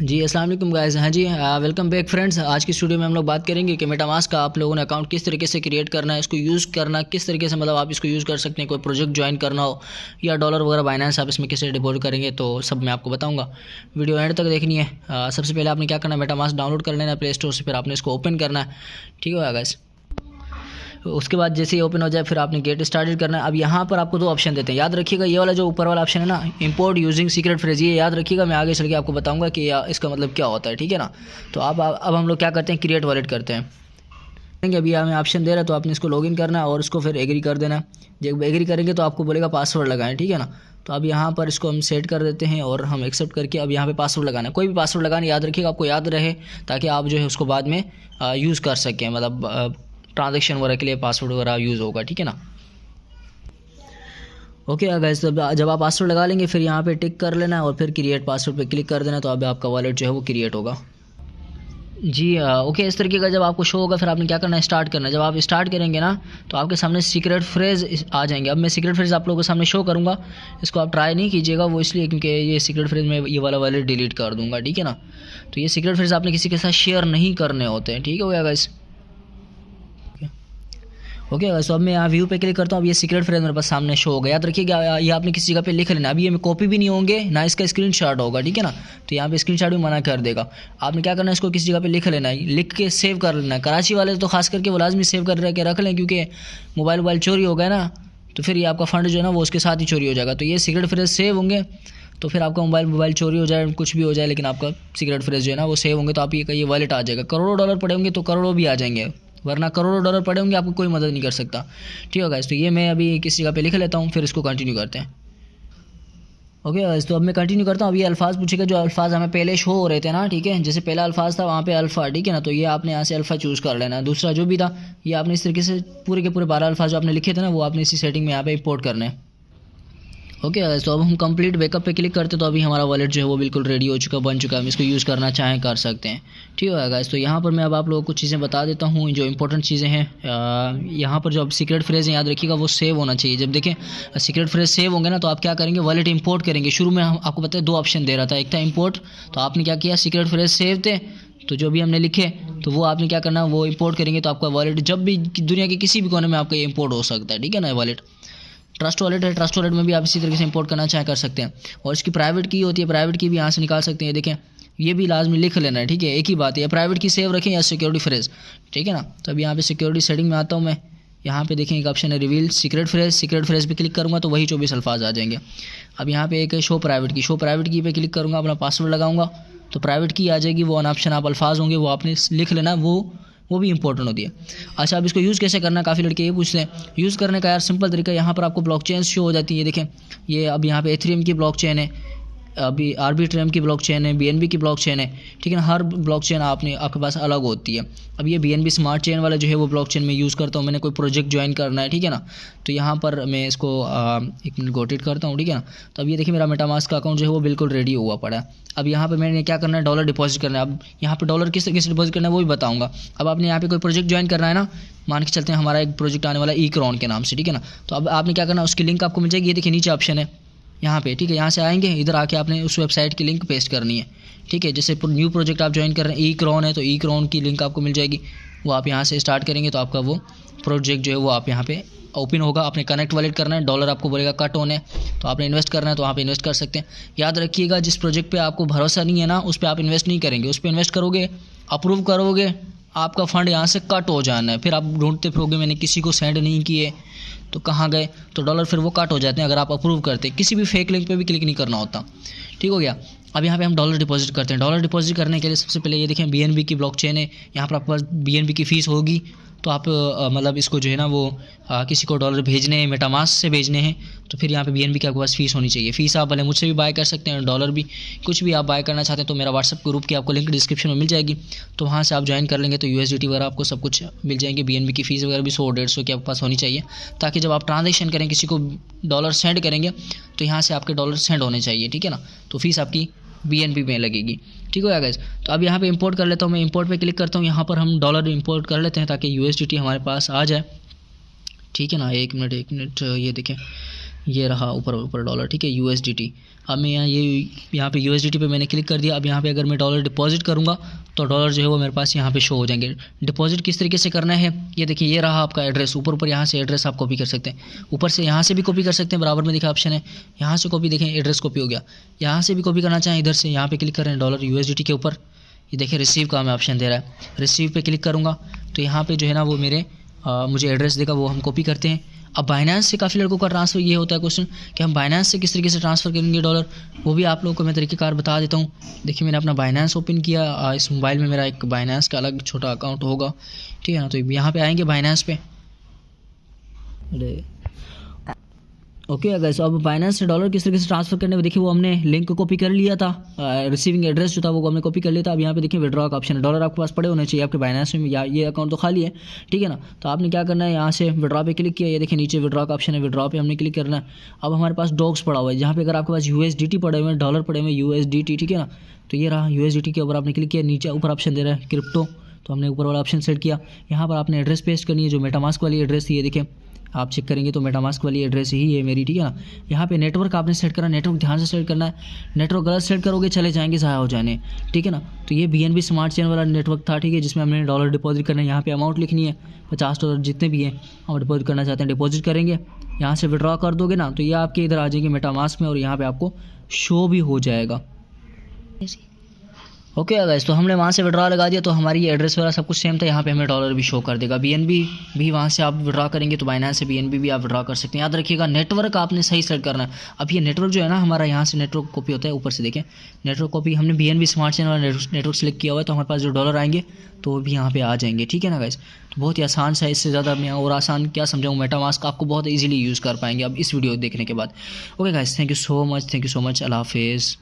जी अस्सलाम वालेकुम गाइस। हाँ जी, वेलकम बैक फ्रेंड्स। आज की स्टूडियो में हम लोग बात करेंगे कि मेटामास्क का आप लोगों ने अकाउंट किस तरीके से क्रिएट करना है, इसको यूज़ करना किस तरीके से, मतलब आप इसको यूज़ कर सकते हैं। कोई प्रोजेक्ट ज्वाइन करना हो या डॉलर वगैरह बाइनेंस आप इसमें कैसे डिपॉजिट करेंगे, तो सब मैं आपको बताऊँगा। वीडियो एंड तक देखनी है। सबसे पहले आपने क्या करना है, मेटामास्क डाउनलोड कर लेना है प्ले स्टोर से, फिर आपने इसको ओपन करना है। ठीक है गाइस। उसके बाद जैसे ही ओपन हो जाए फिर आपने गेट स्टार्टेड करना है। अब यहाँ पर आपको दो ऑप्शन देते हैं, याद रखिएगा। ये वाला जो ऊपर वाला ऑप्शन है ना, इंपोर्ट यूजिंग सीक्रेट फ्रेज, ये याद रखिएगा। मैं आगे चल के आपको बताऊंगा कि इसका मतलब क्या होता है, ठीक है ना। तो अब हम लोग क्या करते हैं, क्रिएट वॉलेट करते हैं। अभी हमें ऑप्शन दे रहा है तो आपने इसको लॉगिन करना है और इसको फिर एग्री कर देना है। जब एग्री करेंगे तो आपको बोलेगा पासवर्ड लगाएं, ठीक है ना। तो अब यहाँ पर इसको हम सेट कर देते हैं और हम एक्सेप्ट करके अब यहाँ पे पासवर्ड लगाना है। कोई भी पासवर्ड लगाना, याद रखिएगा, आपको याद रहे, ताकि आप जो है उसको बाद में यूज़ कर सकें, मतलब ट्रांजैक्शन वगैरह के लिए पासवर्ड वगैरह यूज़ होगा, ठीक है ना। ओके गाइस, तो जब आप पासवर्ड लगा लेंगे फिर यहाँ पे टिक कर लेना है और फिर क्रिएट पासवर्ड पे क्लिक कर देना, तो अब आपका वॉलेट जो है वो क्रिएट होगा। जी ओके, इस तरीके का जब आपको शो होगा फिर आपने क्या करना है, स्टार्ट करना है। जब आप स्टार्ट करेंगे ना तो आपके सामने सीक्रेट फ्रेज आ जाएंगे। अब मैं सीक्रेट फ्रेज आप लोगों के सामने शो करूँगा, इसको आप ट्राई नहीं कीजिएगा, वो इसलिए क्योंकि ये सीक्रेट फ्रेज मैं ये वाला वॉलेट डिलीट कर दूँगा, ठीक है ना। तो ये सीक्रेट फ्रेज आपने किसी के साथ शेयर नहीं करने होते हैं, ठीक है भैया गाइस। ओके सो अब मैं यहाँ व्यू पे क्लिक करता हूँ। अब ये सीक्रेट फ्रेज मेरे पास सामने शो होगा। याद रखिएगा ये आपने किसी जगह पे लिख लेना। अभी ये में कॉपी भी नहीं होंगे ना इसका स्क्रीनशॉट होगा, ठीक है ना। तो यहाँ पे स्क्रीनशॉट भी मना कर देगा। आपने क्या करना है, इसको किसी जगह पे लिख लेना है, लिख के सेव कर लेना है। कराची वाले तो खास करके वो लाजमी सेव कर रख लें, क्योंकि मोबाइल चोरी हो गया ना तो फिर ये आपका फंड जो है ना वो उसके साथ ही चोरी हो जाएगा। तो ये सीक्रेट फ्रेज सेव होंगे तो फिर आपका मोबाइल चोरी हो जाए, कुछ भी हो जाए, लेकिन आपका सीक्रेट फ्रेज जो है ना वो सेव होंगे, तो आप ये वॉलेट आ जाएगा। करोड़ों डॉलर पड़े होंगे तो करोड़ों भी आ जाएंगे, वरना करोड़ों डॉलर पड़े होंगे आपको कोई मदद नहीं कर सकता, ठीक है गाइस। तो ये मैं अभी किसी जगह पे लिख लेता हूँ, फिर इसको कंटिन्यू करते हैं। ओके गाइस, तो अब मैं कंटिन्यू करता हूँ। अब ये अल्फाज पूछेगा जो अल्फाज हमें पहले शो हो रहे थे ना, ठीक है। जैसे पहला अल्फाज था वहाँ पे अल्फ़ा, ठीक है ना। तो ये आपने यहाँ से अल्फ़ा चूज़ कर लेना है। दूसरा जो भी था ये आपने इस तरीके से पूरे के पूरे 12 अल्फाज जो आपने लिखे थे ना वो आपने इसी सेटिंग में यहाँ पे इंपोर्ट करने हैं। ओके तो अब हम कंप्लीट बैकअप पे क्लिक करते तो अभी हमारा वॉलेट जो है वो बिल्कुल रेडी हो चुका, बन चुका है। हम इसको यूज़ करना चाहें कर सकते हैं, ठीक है गाइस। तो यहाँ पर मैं अब आप लोगों को कुछ चीज़ें बता देता हूँ जो इंपॉर्टेंट चीज़ें हैं। यहाँ पर जो अब सीक्रेट फ्रेज है याद रखिएगा वो सेव होना चाहिए। जब देखें सीक्रेट फ्रेज सेव होंगे ना तो आप क्या करेंगे, वॉलेट इंपोर्ट करेंगे। शुरू में हम आपको पता है दो ऑप्शन दे रहा था, एक था इंपोर्ट, तो आपने क्या किया, सीक्रेट फ्रेज सेव थे तो जो भी हमने लिखे तो वो आपने क्या करना, वो इंपोर्ट करेंगे। तो आपका वॉलेट जब भी दुनिया के किसी भी कोने में आपका ये इंपोर्ट हो सकता है, ठीक है ना। वॉलेट ट्रस्ट वॉलेट है, ट्रस्ट वॉलेट में भी आप इसी तरीके से इंपोर्ट करना चाहे कर सकते हैं। और इसकी प्राइवेट की होती है, प्राइवेट की भी यहाँ से निकाल सकते हैं। देखें ये भी लाजमी लिख लेना है, ठीक है। एक ही बात है, प्राइवेट की सेव रखें या सिक्योरिटी फ्रेज, ठीक है ना। तो अब यहाँ पे सिक्योरिटी सेटिंग में आता हूँ मैं। यहाँ पे देखें एक ऑप्शन है reveal secret phrase, secret phrase पे क्लिक करूँगा तो वही 24 अल्फाज आ जाएंगे। अब यहाँ पे एक है शो प्राइवेट की, शो प्राइवेट की पे क्लिक करूँगा, अपना पासवर्ड लगाऊंगा तो प्राइवेट की आ जाएगी। वो ऑप्शन आप अल्फाज होंगे वो आपने लिख लेना, वो भी इंपॉर्टेंट होती है। अच्छा अब इसको यूज़ कैसे करना है, काफ़ी लड़के ये पूछते हैं। यूज़ करने का यार सिंपल तरीका, यहाँ पर आपको ब्लॉकचेन शो हो जाती है। देखें ये अब यहाँ पे एथेरियम की ब्लॉकचेन है, अभी आर्बिट्रम की ब्लॉकचेन है, बीएनबी की ब्लॉकचेन है, ठीक है ना। हर ब्लॉकचेन आपके पास अलग होती है। अब ये बीएनबी स्मार्ट चेन वाला जो है वो ब्लॉकचेन में यूज़ करता हूँ। मैंने कोई प्रोजेक्ट ज्वाइन करना है, ठीक है ना। तो यहाँ पर मैं इसको एक मिनट गोटेट करता हूँ, ठीक है ना। तो अब ये देखिए मेरा मेटामास्क का अकाउंट जो है वो बिल्कुल रेडी हुआ पड़ा है। अब यहाँ पर मैंने क्या करना है, डॉलर डिपॉजिट करना है। अब यहाँ पर डॉलर किस तरीके से डिपॉजिट करना है वो भी बताऊँगा। अब आपने यहाँ पे कोई प्रोजेक्ट ज्वाइन करना है ना, मान के चलते हैं हमारा एक प्रोजेक्ट आने वाला ईक्रॉन के नाम से, ठीक है ना। तो अब आपने क्या करना है, उसकी लिंक आपको मिल जाएगी। ये देखिए नीचे ऑप्शन है यहाँ पे, ठीक है। यहाँ से आएंगे, इधर आके आपने उस वेबसाइट की लिंक पेस्ट करनी है, ठीक है। जैसे न्यू प्रोजेक्ट आप ज्वाइन कर रहे हैं, ईक्रॉन है तो ईक्रॉन की लिंक आपको मिल जाएगी। वो आप यहाँ से स्टार्ट करेंगे तो आपका वो प्रोजेक्ट जो है वो आप यहाँ पे ओपन होगा। आपने कनेक्ट वॉलेट करना है, डॉलर आपको बोलेगा कट होने, तो आपने इन्वेस्ट करना है तो वहाँ पे इन्वेस्ट कर सकते हैं। याद रखिएगा जिस प्रोजेक्ट पे आपको भरोसा नहीं है ना उस पर आप इन्वेस्ट नहीं करेंगे। उस पर इन्वेस्ट करोगे, अप्रूव करोगे, आपका फंड यहाँ से कट हो जाना है। फिर आप ढूंढते फिरोगे मैंने किसी को सेंड नहीं किए तो कहाँ गए, तो डॉलर फिर वो कट हो जाते हैं अगर आप अप्रूव करते। किसी भी फेक लिंक पे भी क्लिक नहीं करना होता, ठीक हो गया। अब यहाँ पे हम डॉलर डिपॉजिट करते हैं। डॉलर डिपॉजिट करने के लिए सबसे पहले ये देखें बीएनबी की ब्लॉकचेन है, यहाँ पर आपके पास बीएनबी की फ़ीस होगी। तो आप मतलब इसको जो है ना वो किसी को डॉलर भेजने हैं, मेटामास्क से भेजने हैं, तो फिर यहाँ पे बीएनबी की आपके पास फ़ीस होनी चाहिए। फ़ीस आप भले मुझसे भी बाय कर सकते हैं, डॉलर भी, कुछ भी आप बाय करना चाहते हैं तो मेरा व्हाट्सअप ग्रुप की आपको लिंक डिस्क्रिप्शन में मिल जाएगी। तो वहाँ से आप ज्वाइन कर लेंगे तो यूएसडीटी वगैरह आपको सब कुछ मिल जाएंगे। बीएनबी की फ़ीस वगैरह भी 100-150 की आपके पास होनी चाहिए, ताकि जब आप ट्रांजेक्शन करें, किसी को डॉलर सेंड करेंगे तो यहाँ से आपके डॉलर सेंड होने चाहिए, ठीक है ना। तो फ़ीस आपकी बीएनबी में लगेगी, ठीक हो गया गाइस। तो अब यहाँ पे इंपोर्ट कर लेता हूँ मैं, इंपोर्ट पे क्लिक करता हूँ। यहाँ पर हम डॉलर इंपोर्ट कर लेते हैं ताकि यूएसडीटी हमारे पास आ जाए, ठीक है ना। एक मिनट ये देखें, ये रहा ऊपर ऊपर डॉलर, ठीक है, USDT। अब मैं यहाँ पे USDT पे मैंने क्लिक कर दिया। अब यहाँ पे अगर मैं डॉलर डिपॉजिट करूँगा तो डॉलर जो है वो मेरे पास यहाँ पे शो हो जाएंगे। डिपॉजिट किस तरीके से करना है ये देखिए, ये रहा आपका एड्रेस, ऊपर ऊपर यहाँ से एड्रेस आप कॉपी कर सकते हैं, ऊपर से यहाँ से भी कॉपी कर सकते हैं, बराबर में दिखा ऑप्शन है, यहाँ से कॉपी, देखें एड्रेस कॉपी हो गया। यहाँ से भी कॉपी करना चाहें इधर से, यहाँ पे क्लिक कर रहे हैं डॉलर USDT के ऊपर, ये देखिए रिसीव का हमें ऑप्शन दे रहा है, रिसीव पे क्लिक करूँगा तो यहाँ पे जो है ना वो मेरे मुझे एड्रेस देगा, वो हम कॉपी करते हैं। अब बाइनेंस से काफ़ी लड़कों का ट्रांसफ़र ये होता है क्वेश्चन कि हम बाइनेंस से किस तरीके से ट्रांसफ़र करेंगे डॉलर, वो भी आप लोगों को मैं तरीक़ेकार बता देता हूँ। देखिए मैंने अपना बाइनेंस ओपन किया, इस मोबाइल में मेरा एक बाइनेंस का अलग छोटा अकाउंट होगा, ठीक है ना। तो यहाँ पे आएंगे बाइनेंस पे, ओके गाइस। अब बाइनेंस से डॉलर किस तरीके से ट्रांसफर करने में देखिए वो हमने लिंक को कॉपी कर लिया था, रिसीविंग एड्रेस जो था वो हमने कॉपी कर लिया था। अब यहाँ पे देखिए विड्रॉ का ऑप्शन है, डॉलर आपके पास पड़े होने चाहिए आपके बाइनेंस में, या ये अकाउंट तो खाली है, ठीक है ना। तो आपने क्या करना है, यहाँ से विड्रॉ पे क्लिक किया, ये देखिए नीचे विड्रॉ का ऑप्शन है, विड्रॉ पे हमने क्लिक करना है। अब हमारे पास डॉक्स पड़ा हुआ है, जहाँ पे अगर आपके पास USDT पड़े हुए हैं, डॉलर पड़े हुए हैं USDT, ठीक है ना। तो ये रहा USDT के ऊपर आपने क्लिक किया, नीचे ऊपर ऑप्शन दे रहा है क्रिप्टो, तो हमने ऊपर वाला ऑप्शन सेट किया। यहाँ पर आपने एड्रेस पेस्ट करनी है, जो मेटामास्क वाली एड्रेस थी, ये देखिए आप चेक करेंगे तो मेटामास्क वाली एड्रेस ही है मेरी, ठीक है ना। यहाँ पे नेटवर्क आपने सेट करना है, नेटवर्क ध्यान से सेट करना है, नेटवर्क गलत सेट करोगे चले जाएंगे, ज़ाया हो जाने, ठीक है ना। तो ये BNB स्मार्ट चेन वाला नेटवर्क था, ठीक है, जिसमें हमने डॉलर डिपॉजिट करना है। यहाँ पे अमाउंट लिखनी है, $50 जितने भी हैं हम डिपॉजिट करना चाहते हैं डिपॉजिट करेंगे। यहाँ से विड्रॉ कर दोगे ना तो ये आपके इधर आ जाएंगे मेटामास्क में, और यहाँ पर आपको शो भी हो जाएगा। ओके गाइस, तो हमने वहाँ से विड्रॉ लगा दिया, तो हमारी ये एड्रेस वाला सब कुछ सेम था, यहाँ पे हमें डॉलर भी शो कर देगा। BNB भी वहाँ से आप विड्रॉ करेंगे तो बाइनेंस से BNB भी आप विड्रॉ कर सकते हैं। याद रखिएगा नेटवर्क आपने सही सेट करना है। अब ये नेटवर्क जो है ना हमारा, यहाँ से नेटवर्क कॉपी होता है, ऊपर से देखें नेटवर्क कॉपी, हमने BNB स्मार्ट चेन वाला नेटवर्क सेलेक्ट किया हुआ है, तो हमारे पास जो डॉलर आएंगे तो वो भी यहाँ पे आ जाएंगे, ठीक है ना गाइस। तो बहुत ही आसान सा, इससे ज़्यादा मैं और आसान क्या समझाऊँ, मेटामास्क आपको बहुत ईजिली यूज़ कर पाएंगे अब इस वीडियो देखने के बाद। Okay guys, thank you so much, Allah हाफिज़।